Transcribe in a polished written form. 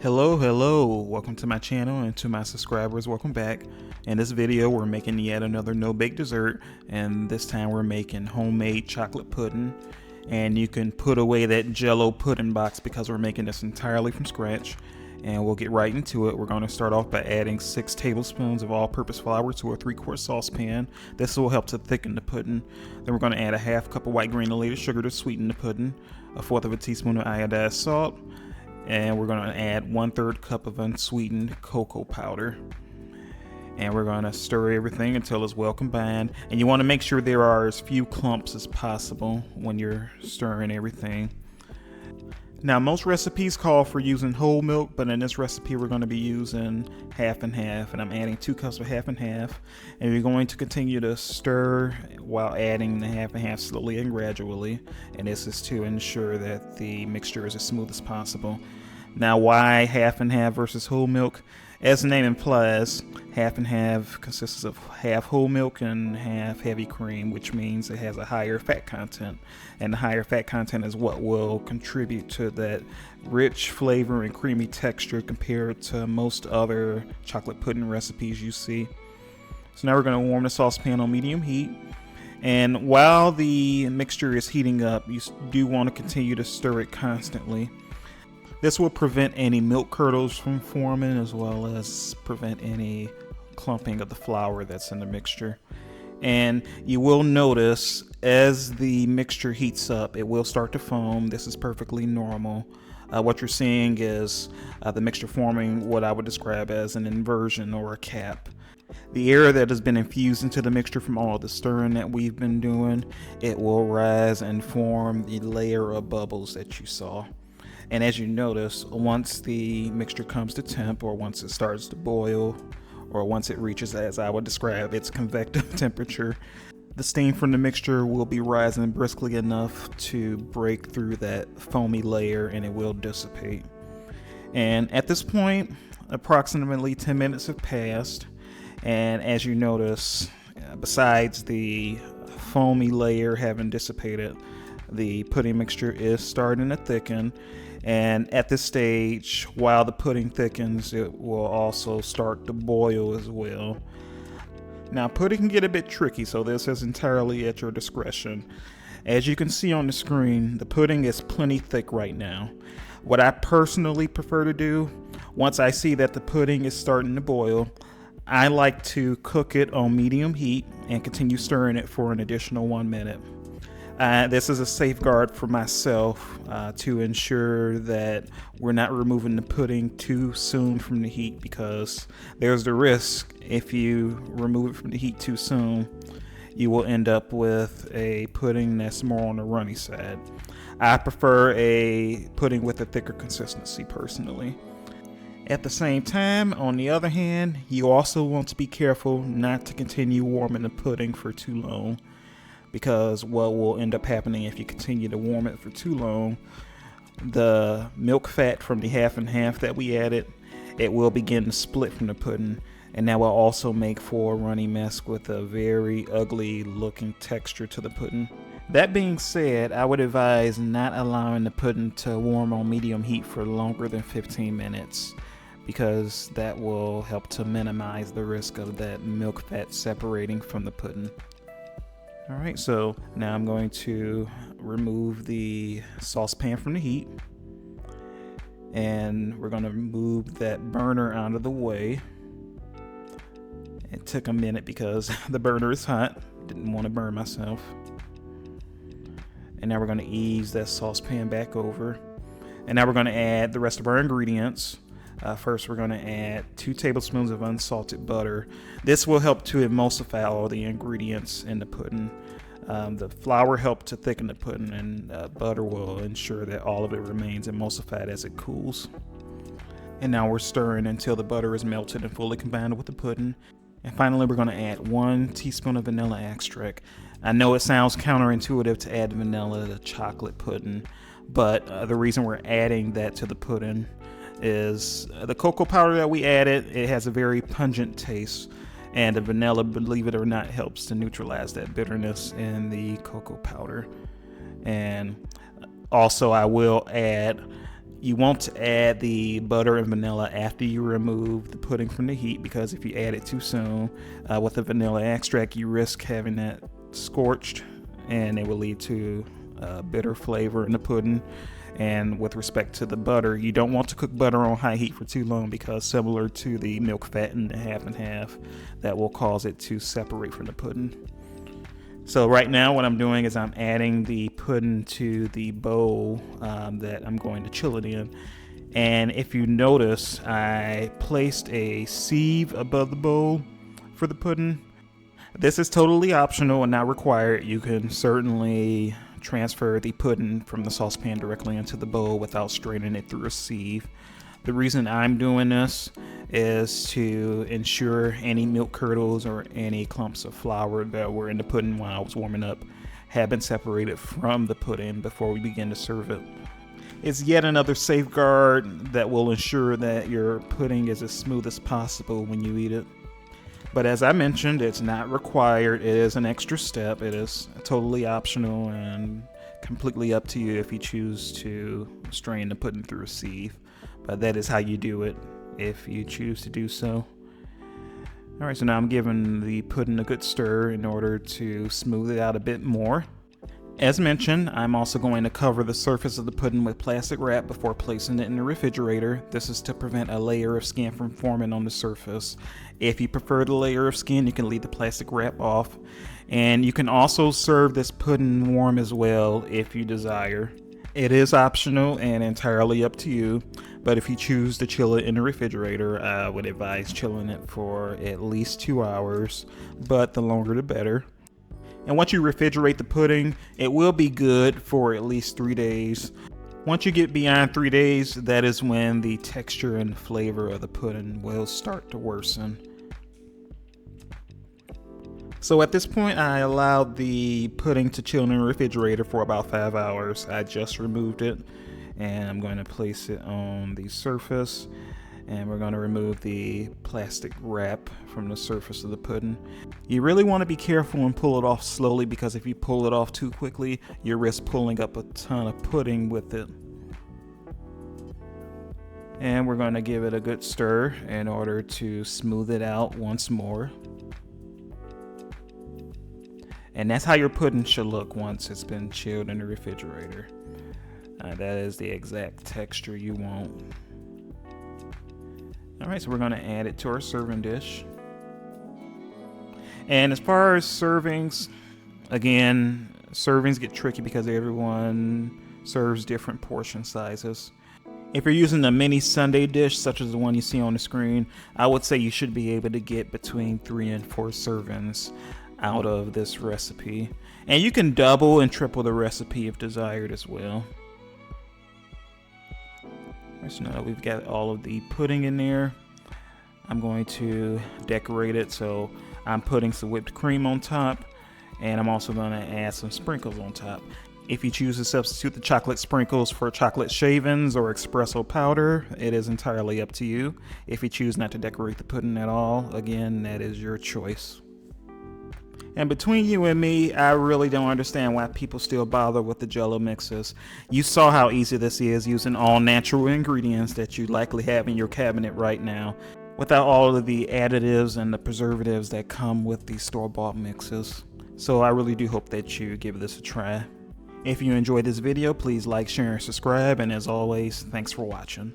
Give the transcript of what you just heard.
Hello, welcome to my channel, and to my subscribers, welcome back. In this video we're making yet another no-bake dessert, and this time we're making homemade chocolate pudding. And you can put away that Jello pudding box because we're making this entirely from scratch, and we'll get right into it. We're going to start off by adding 6 tablespoons of all-purpose flour to a 3-quart saucepan. This will help to thicken the pudding. Then we're going to add a half cup of white granulated sugar to sweeten the pudding, a 1/4 teaspoon of iodized salt, and we're going to add 1/3 cup of unsweetened cocoa powder. And we're going to stir everything until it's well combined. And you want to make sure there are as few clumps as possible when you're stirring everything. Now, most recipes call for using whole milk, but in this recipe we're going to be using half and half, and I'm adding 2 cups of half and half. And you're going to continue to stir while adding the half and half slowly and gradually, and this is to ensure that the mixture is as smooth as possible. Now, why half and half versus whole milk? As the name implies, half and half consists of half whole milk and half heavy cream, which means it has a higher fat content. And the higher fat content is what will contribute to that rich flavor and creamy texture compared to most other chocolate pudding recipes you see. So now we're going to warm the saucepan on medium heat. And while the mixture is heating up, you do want to continue to stir it constantly. This will prevent any milk curdles from forming, as well as prevent any clumping of the flour that's in the mixture. And you will notice as the mixture heats up, it will start to foam. This is perfectly normal. What you're seeing is the mixture forming what I would describe as an inversion or a cap. The air that has been infused into the mixture from all the stirring that we've been doing, it will rise and form the layer of bubbles that you saw. And as you notice, once the mixture comes to temp, or once it starts to boil, or once it reaches, as I would describe, its convective temperature, the steam from the mixture will be rising briskly enough to break through that foamy layer, and it will dissipate. And at this point, approximately 10 minutes have passed, and as you notice, besides the foamy layer having dissipated, the pudding mixture is starting to thicken. And at this stage, while the pudding thickens, it will also start to boil as well. Now, pudding can get a bit tricky, so this is entirely at your discretion. As you can see on the screen, the pudding is plenty thick right now. What I personally prefer to do, once I see that the pudding is starting to boil, I like to cook it on medium heat and continue stirring it for an additional 1 minute. This is a safeguard for myself to ensure that we're not removing the pudding too soon from the heat, because there's the risk if you remove it from the heat too soon, you will end up with a pudding that's more on the runny side. I prefer a pudding with a thicker consistency personally. At the same time, on the other hand, you also want to be careful not to continue warming the pudding for too long, because what will end up happening if you continue to warm it for too long, the milk fat from the half and half that we added, it will begin to split from the pudding, and that will also make for a runny mess with a very ugly looking texture to the pudding. That being said, I would advise not allowing the pudding to warm on medium heat for longer than 15 minutes, because that will help to minimize the risk of that milk fat separating from the pudding. Alright, so now I'm going to remove the saucepan from the heat, and we're going to move that burner out of the way. It took a minute because the burner is hot, didn't want to burn myself. And now we're going to ease that saucepan back over, and now we're going to add the rest of our ingredients. First, we're going to add 2 tablespoons of unsalted butter. This will help to emulsify all the ingredients in the pudding. The flour helps to thicken the pudding, and butter will ensure that all of it remains emulsified as it cools. And now we're stirring until the butter is melted and fully combined with the pudding. And finally, we're going to add 1 teaspoon of vanilla extract. I know it sounds counterintuitive to add vanilla to chocolate pudding, but the reason we're adding that to the pudding is the cocoa powder that we added, it has a very pungent taste, and the vanilla, believe it or not, helps to neutralize that bitterness in the cocoa powder. And also I will add You want to add the butter and vanilla after you remove the pudding from the heat, because if you add it too soon with the vanilla extract, you risk having that scorched, and it will lead to bitter flavor in the pudding. And with respect to the butter, you don't want to cook butter on high heat for too long, because similar to the milk fat in the half and half, that will cause it to separate from the pudding. So right now what I'm doing is I'm adding the pudding to the bowl that I'm going to chill it in. And if you notice, I placed a sieve above the bowl for the pudding. This is totally optional and not required. You can certainly transfer the pudding from the saucepan directly into the bowl without straining it through a sieve. The reason I'm doing this is to ensure any milk curdles or any clumps of flour that were in the pudding while I was warming up have been separated from the pudding before we begin to serve it. It's yet another safeguard that will ensure that your pudding is as smooth as possible when you eat it. But as I mentioned, it's not required. It is an extra step. It is totally optional and completely up to you if you choose to strain the pudding through a sieve. But that is how you do it if you choose to do so. Alright, so now I'm giving the pudding a good stir in order to smooth it out a bit more. As mentioned, I'm also going to cover the surface of the pudding with plastic wrap before placing it in the refrigerator. This is to prevent a layer of skin from forming on the surface. If you prefer the layer of skin, you can leave the plastic wrap off. And you can also serve this pudding warm as well if you desire. It is optional and entirely up to you, but if you choose to chill it in the refrigerator, I would advise chilling it for at least 2 hours, but the longer the better. And once you refrigerate the pudding, it will be good for at least 3 days. Once you get beyond 3 days, that is when the texture and flavor of the pudding will start to worsen. So at this point, I allowed the pudding to chill in the refrigerator for about 5 hours. I just removed it, and I'm going to place it on the surface, and we're going to remove the plastic wrap from the surface of the pudding. You really want to be careful and pull it off slowly, because if you pull it off too quickly, you risk pulling up a ton of pudding with it. And we're going to give it a good stir in order to smooth it out once more. And that's how your pudding should look once it's been chilled in the refrigerator. That is the exact texture you want. Alright, so we're going to add it to our serving dish. And as far as servings, again, servings get tricky because everyone serves different portion sizes. If you're using a mini sundae dish, such as the one you see on the screen, I would say you should be able to get between 3 and 4 servings out of this recipe. And you can double and triple the recipe if desired as well. So now that we've got all of the pudding in there, I'm going to decorate it. So I'm putting some whipped cream on top, and I'm also going to add some sprinkles on top. If you choose to substitute the chocolate sprinkles for chocolate shavings or espresso powder, it is entirely up to you. If you choose not to decorate the pudding at all, again, that is your choice. And between you and me, I really don't understand why people still bother with the Jello mixes. You saw how easy this is using all natural ingredients that you likely have in your cabinet right now, without all of the additives and the preservatives that come with these store-bought mixes. So I really do hope that you give this a try. If you enjoyed this video, please like, share, and subscribe. And as always, thanks for watching.